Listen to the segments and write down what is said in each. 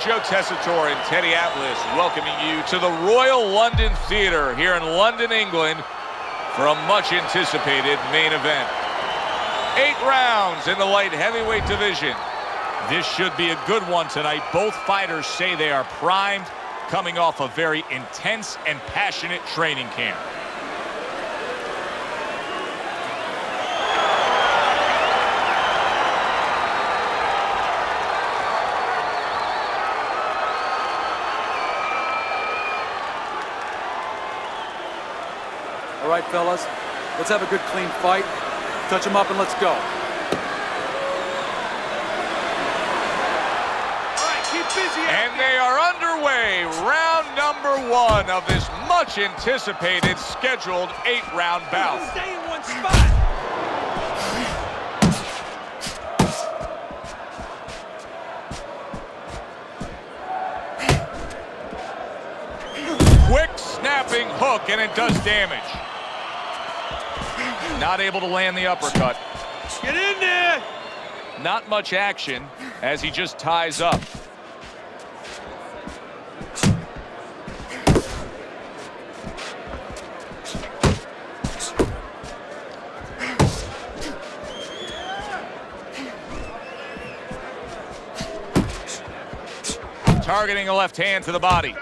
Joe Tessitore and Teddy Atlas welcoming you to the Royal London Theatre here in London, England for a much-anticipated main event. 8 rounds in the light heavyweight division. This should be a good one tonight. Both fighters say they are primed, coming off a very intense and passionate training camp. All right, fellas, let's have a good, clean fight. Touch them up and let's go. All right, keep busy. And they are underway. Round number 1 of this much-anticipated scheduled 8-round bout. Stay in one spot. Quick snapping hook, and it does damage. Not able to land the uppercut. Get in there! Not much action as he just ties up. Targeting a left hand to the body.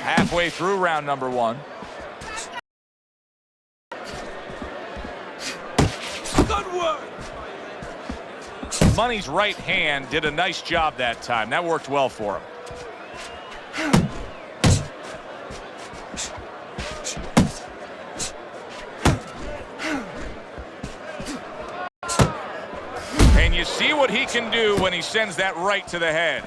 Halfway through round number 1. Good work! Money's right hand did a nice job that time. That worked well for him. And you see what he can do when he sends that right to the head.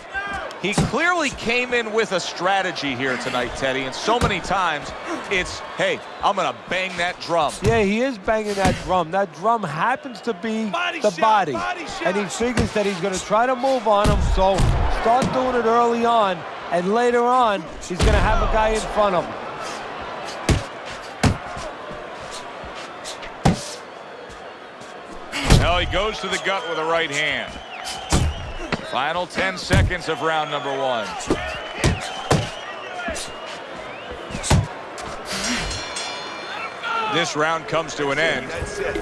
He clearly came in with a strategy here tonight, Teddy, and so many times it's, hey, I'm going to bang that drum. Yeah, he is banging that drum. That drum happens to be the body. And he figures that he's going to try to move on him, so start doing it early on, and later on, he's going to have a guy in front of him. Well, he goes to the gut with a right hand. Final 10 seconds of round number 1. This round comes to an end.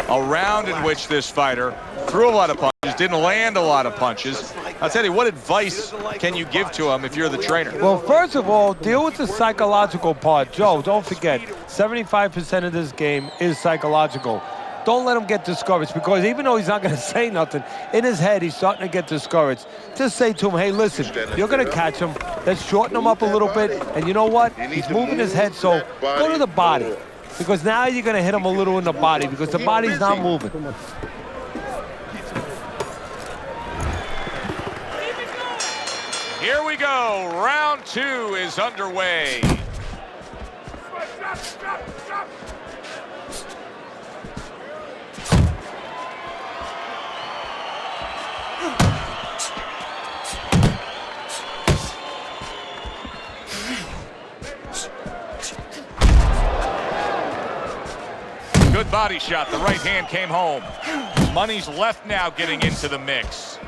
A round in which this fighter threw a lot of punches, didn't land a lot of punches. I'll tell you, what advice can you give to him if you're the trainer? Well, first of all, deal with the psychological part. Joe, don't forget, 75% of this game is psychological. Don't let him get discouraged, because even though he's not going to say nothing, in his head he's starting to get discouraged. Just say to him, hey, listen, you're going to catch him. Let's shorten him up a little bit. And you know what? He's moving his head, so go to the body. Because now you're going to hit him a little in the body, because the body's not moving. Here we go. Round 2 is underway. Good body shot. The right hand came home. Money's left now getting into the mix.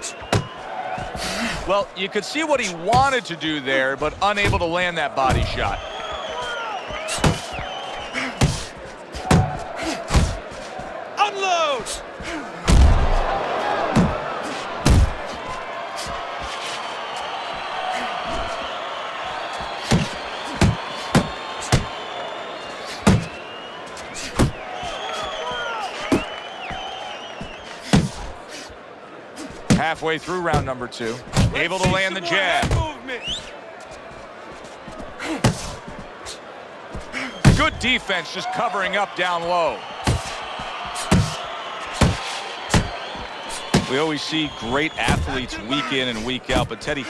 Well, you could see what he wanted to do there, but unable to land that body shot. Unload! Halfway through round number 2. Able to land the jab. Good defense, just covering up down low. We always see great athletes week in and week out, but Teddy,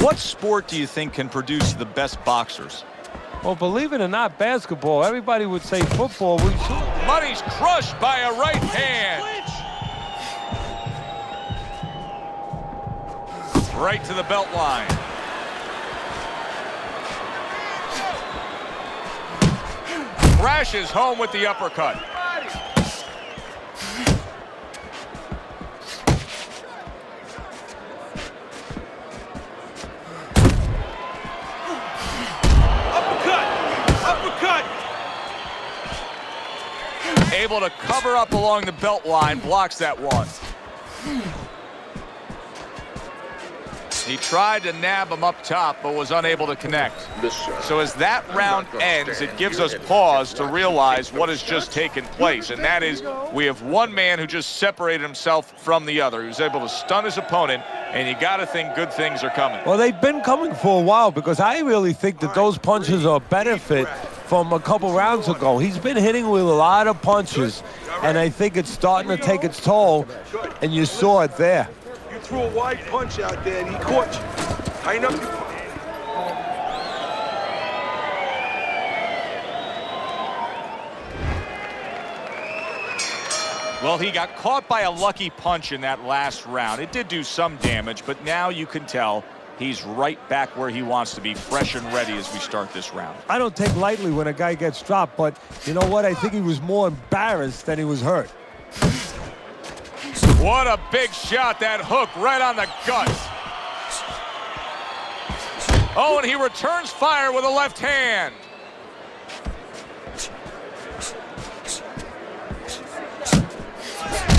what sport do you think can produce the best boxers? Well, believe it or not, basketball. Everybody would say football. Money's crushed by a right hand. Right to the belt line. crashes home with the uppercut. Uppercut! Able to cover up along the belt line, blocks that one. He tried to nab him up top, but was unable to connect. So as that round ends, it gives us pause to realize what has just taken place, and that is we have one man who just separated himself from the other. He was able to stun his opponent, and you got to think good things are coming. Well, they've been coming for a while because I really think that those punches are a benefit from a couple rounds ago. He's been hitting with a lot of punches, and I think it's starting to take its toll, and you saw it there. You threw a wide punch out there and he caught you. Tighten up your... Well, he got caught by a lucky punch in that last round. It did do some damage, but now you can tell he's right back where he wants to be, fresh and ready as we start this round. I don't take lightly when a guy gets dropped, but you know what? I think he was more embarrassed than he was hurt. What a big shot, that hook right on the gut. Oh, and he returns fire with a left hand.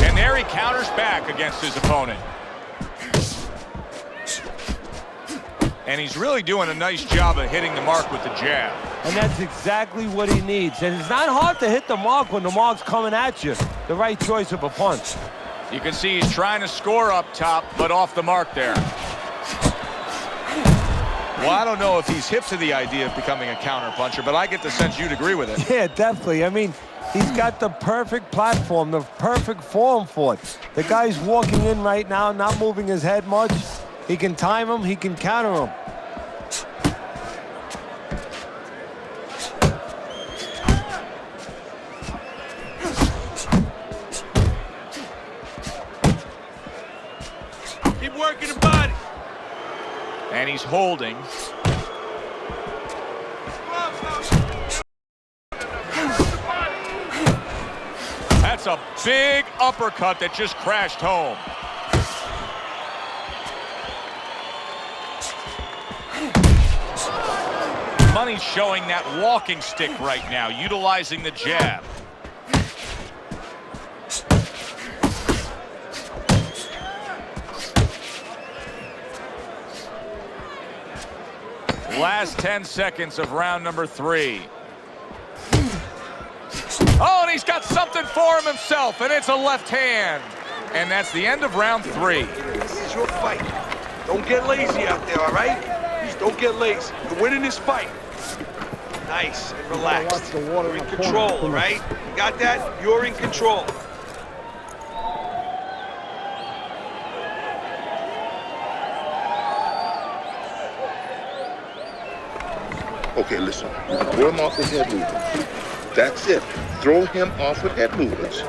And there he counters back against his opponent. And he's really doing a nice job of hitting the mark with the jab. And that's exactly what he needs. And it's not hard to hit the mark when the mark's coming at you. The right choice of a punch. You can see he's trying to score up top, but off the mark there. Well, I don't know if he's hip to the idea of becoming a counter-puncher, but I get the sense you'd agree with it. Yeah, definitely. I mean, he's got the perfect platform, the perfect form for it. The guy's walking in right now, not moving his head much. He can time him, he can counter him. Keep working the body. And he's holding. That's a big uppercut that just crashed home. Money's showing that walking stick right now, utilizing the jab. Last 10 seconds of round number 3. Oh, and he's got something for him himself, and it's a left hand. And that's the end of round 3. This is your fight. Don't get lazy out there, all right? Please don't get lazy. You're winning this fight. Nice and relaxed. You're in control, all right? You got that? You're in control. Okay, listen. Throw him off with head movements. That's it. Throw him off with head movements.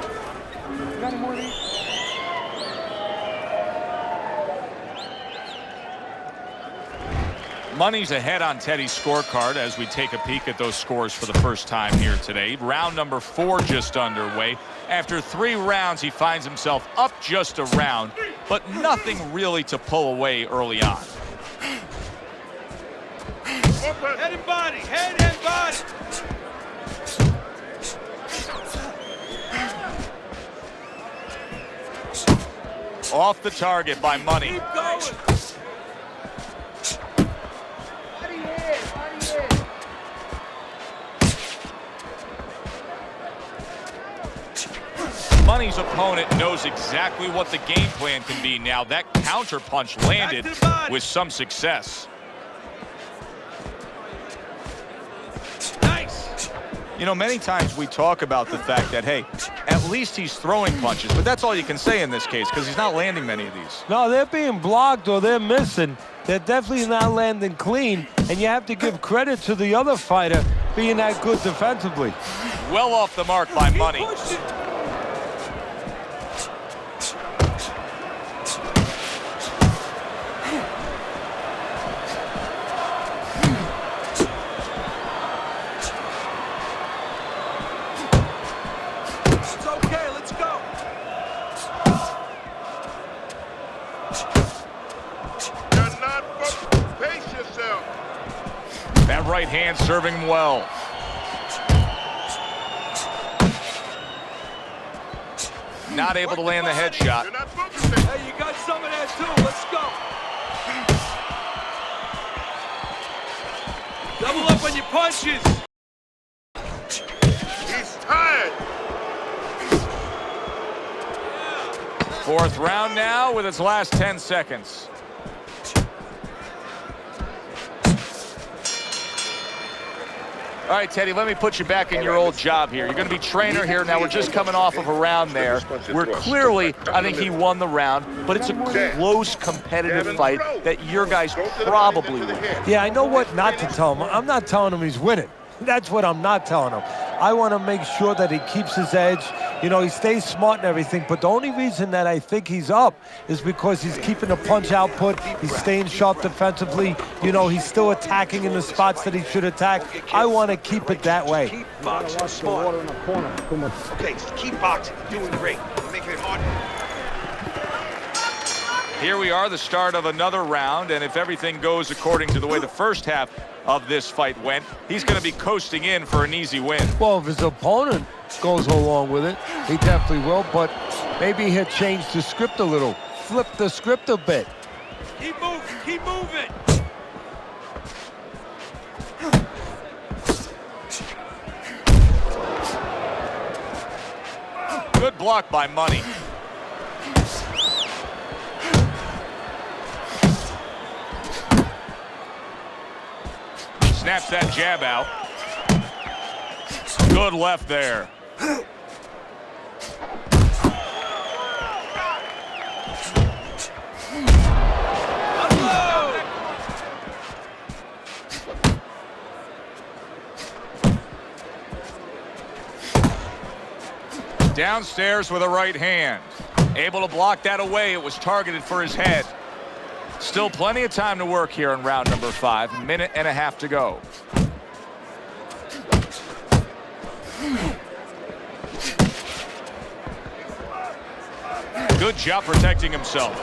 Money's ahead on Teddy's scorecard as we take a peek at those scores for the first time here today. Round number 4 just underway. After 3 rounds, he finds himself up just a round, but nothing really to pull away early on. Head and body, head and body. Off the target by Money. Keep going. Money's opponent knows exactly what the game plan can be now. That counter punch landed with some success. Nice. You know, many times we talk about the fact that, hey, at least he's throwing punches, but that's all you can say in this case because he's not landing many of these. No, they're being blocked or they're missing. They're definitely not landing clean, and you have to give credit to the other fighter being that good defensively. Well off the mark by Money. right hand serving him well. Not able to land the headshot. Hey, you got some of that too. Let's go. Double up on your punches. He's tired. Fourth round now with its last 10 seconds. All right, Teddy, let me put you back in your old job here. You're going to be trainer here. Now, we're just coming off of a round there where clearly, I think he won the round, but it's a close, competitive fight that your guys probably win. Yeah, I know what not to tell him. I'm not telling him he's winning. That's what I'm not telling him. I want to make sure that he keeps his edge. You know, he stays smart and everything, but the only reason that I think he's up is because he's keeping the punch output. He's staying sharp defensively. You know, he's still attacking in the spots that he should attack. I want to keep it that way. Keep boxing, smart. Okay, just keep boxing. You're doing great. You're making it hard. Here we are, the start of another round, and if everything goes according to the way the first half of this fight went, he's going to be coasting in for an easy win. Well, if his opponent goes along with it, he definitely will, but maybe he'll change the script a little, flip the script a bit. Keep moving, keep moving. Good block by Money. Snaps that jab out. Good left there. Downstairs with a right hand. Able to block that away. It was targeted for his head. Still plenty of time to work here in round number 5. A minute and a half to go. Good job protecting himself.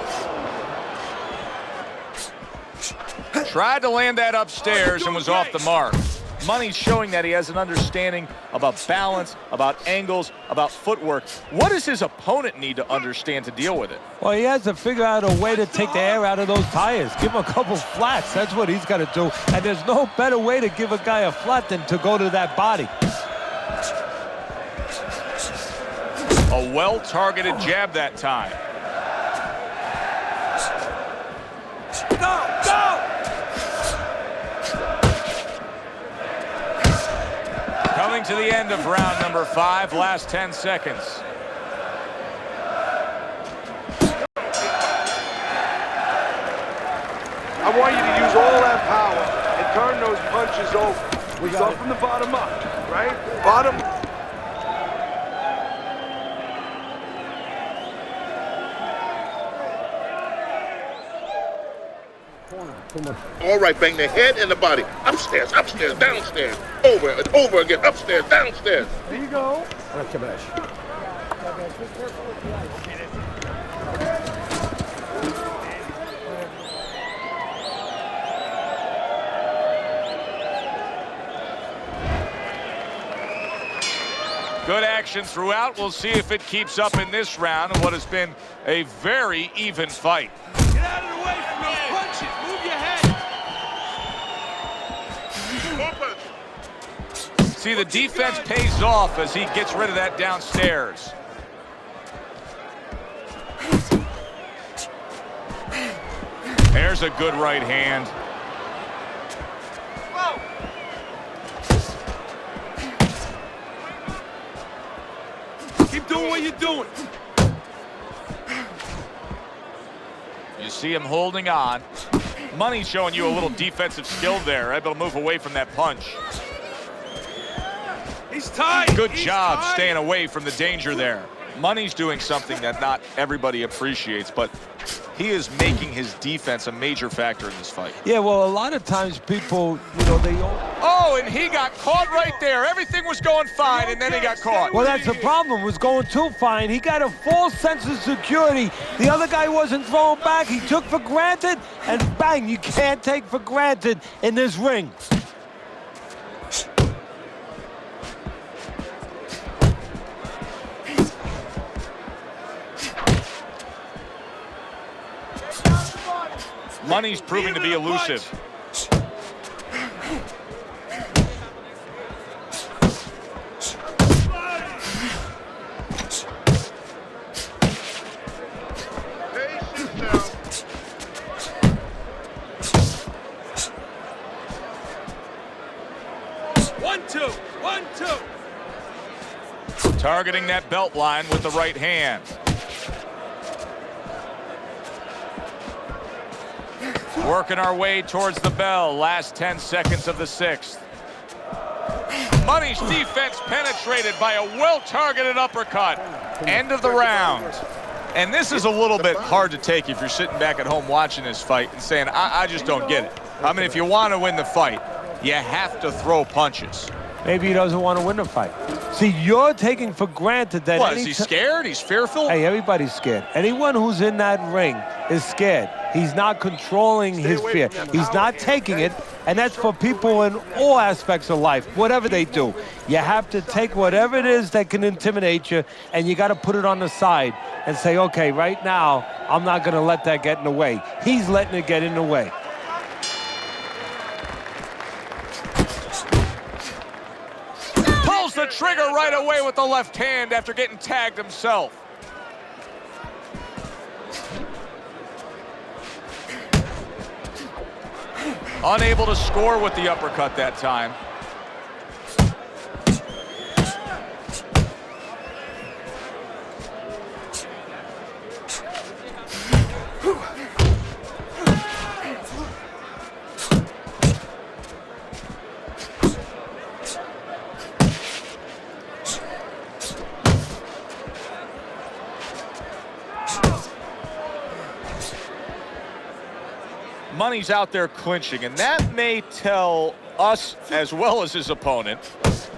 Tried to land that upstairs and was off the mark. Money's showing that he has an understanding about balance, about angles, about footwork. What does his opponent need to understand to deal with it? Well, he has to figure out a way to take the air out of those tires. Give him a couple flats. That's what he's got to do. And there's no better way to give a guy a flat than to go to that body. A well-targeted jab that time. Go, go! Coming to the end of round number 5, last 10 seconds. I want you to use all that power and turn those punches over. We start from the bottom up, right? Bottom. All right, bang the head and the body. Upstairs, upstairs, downstairs. Over and over again. Upstairs, downstairs. There you go. Good action throughout. We'll see if it keeps up in this round in what has been a very even fight. Get out of the way from those punches. Move your head. See, the defense pays off as he gets rid of that downstairs. There's a good right hand. Keep doing what you're doing. You see him holding on. Money's showing you a little defensive skill there, able to move away from that punch. He's tied. Good job staying away from the danger there. Money's doing something that not everybody appreciates, but he is making his defense a major factor in this fight. Yeah, well, a lot of times people, you know, they... Oh, and he got caught right there. Everything was going fine, and then he got caught. Well, that's the problem. Was going too fine. He got a false sense of security. The other guy wasn't throwing back. He took for granted, and bang, you can't take for granted in this ring. Money's proving to be elusive. One, two. Targeting that belt line with the right hand. Working our way towards the bell. Last 10 seconds of the 6th. Money's defense penetrated by a well-targeted uppercut. End of the round. And this is a little bit hard to take if you're sitting back at home watching this fight and saying, I just don't get it. I mean, if you want to win the fight, you have to throw punches. Maybe he doesn't want to win the fight. See, you're taking for granted that... What, is he scared? He's fearful? Hey, everybody's scared. Anyone who's in that ring is scared. He's not controlling his fear. He's not taking it, and that's for people in all aspects of life, whatever they do. You have to take whatever it is that can intimidate you, and you got to put it on the side and say, okay, right now, I'm not going to let that get in the way. He's letting it get in the way. Pulls the trigger right away with the left hand after getting tagged himself. Unable to score with the uppercut that time. Money's out there clinching, and that may tell us, as well as his opponent,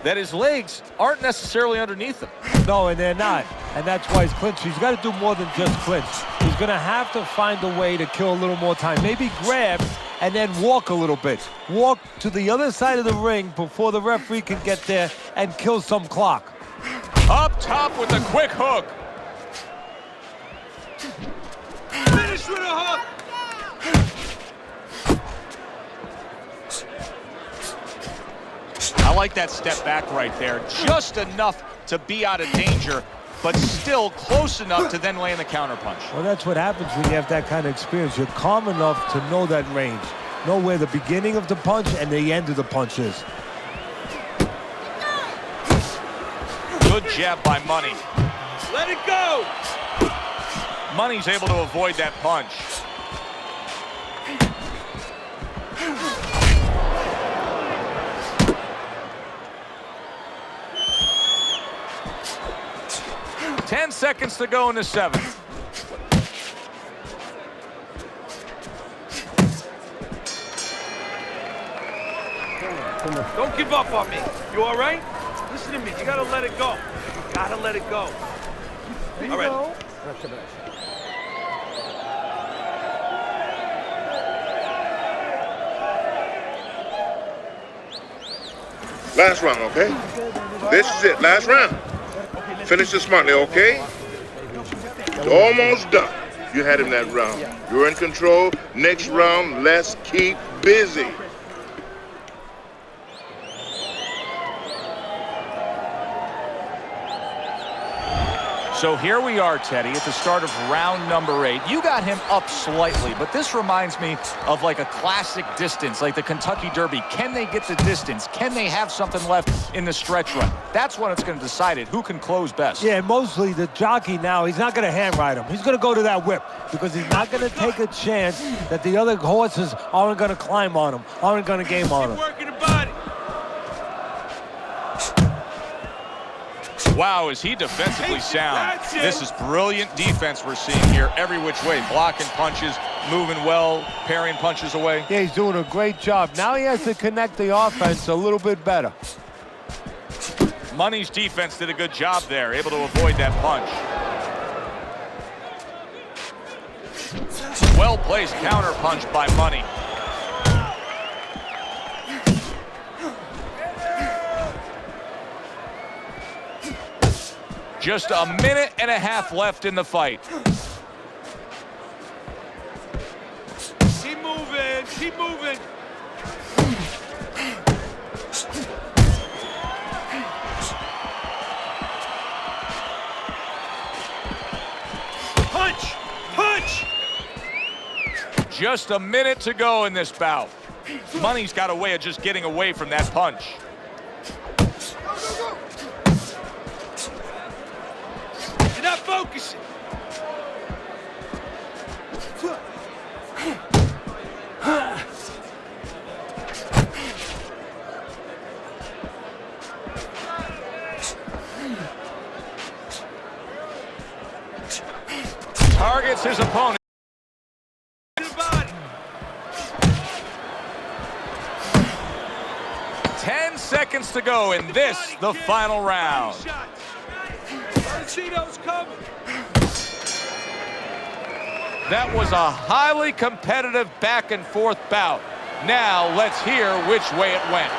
that his legs aren't necessarily underneath him. No, and they're not. And that's why he's clinching. He's got to do more than just clinch. He's going to have to find a way to kill a little more time. Maybe grab and then walk a little bit. Walk to the other side of the ring before the referee can get there and kill some clock. Up top with a quick hook. Finish with a hook. I like that step back right there. Just enough to be out of danger, but still close enough to then land the counterpunch. Well, that's what happens when you have that kind of experience. You're calm enough to know that range. Know where the beginning of the punch and the end of the punch is. Good jab by Money. Let it go. Money's able to avoid that punch. Ten seconds to go in the 7th. Don't give up on me. You all right? Listen to me. You gotta let it go. You gotta let it go. All right. Last round, okay? This is it, last round. Finish it smartly, okay? It's almost done. You had him that round. You're in control. Next round, let's keep busy. So here we are, Teddy, at the start of round number 8. You got him up slightly, but this reminds me of like a classic distance, like the Kentucky Derby. Can they get the distance? Can they have something left in the stretch run? That's when it's going to decide it. Who can close best? Yeah, mostly the jockey now, he's not going to hand ride him. He's going to go to that whip because he's not going to take a chance that the other horses aren't going to climb on him, aren't going to game on him. Working the body. Wow, is he defensively sound. This is brilliant defense we're seeing here every which way. Blocking punches, moving well, parrying punches away. Yeah, he's doing a great job. Now he has to connect the offense a little bit better. Money's defense did a good job there, able to avoid that punch. Well-placed counter punch by Money. Just a minute and a half left in the fight. Keep moving. Keep moving. Punch! Punch! Just a minute to go in this bout. Money's got a way of just getting away from that punch. You're not focusing. Targets his opponent. 10 seconds to go in this, the final round. That was a highly competitive back and forth bout. Now let's hear which way it went.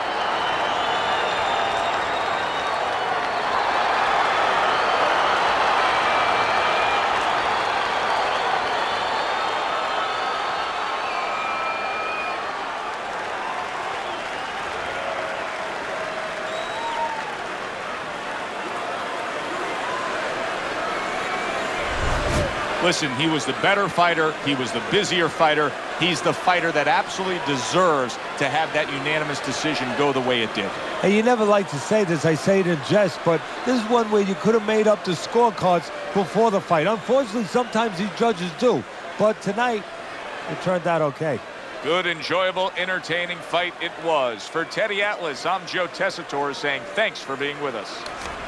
Listen, he was the better fighter. He was the busier fighter. He's the fighter that absolutely deserves to have that unanimous decision go the way it did. And you never like to say this, I say it in jest, but this is one where you could have made up the scorecards before the fight. Unfortunately, sometimes these judges do. But tonight, it turned out okay. Good, enjoyable, entertaining fight it was. For Teddy Atlas, I'm Joe Tessitore saying thanks for being with us.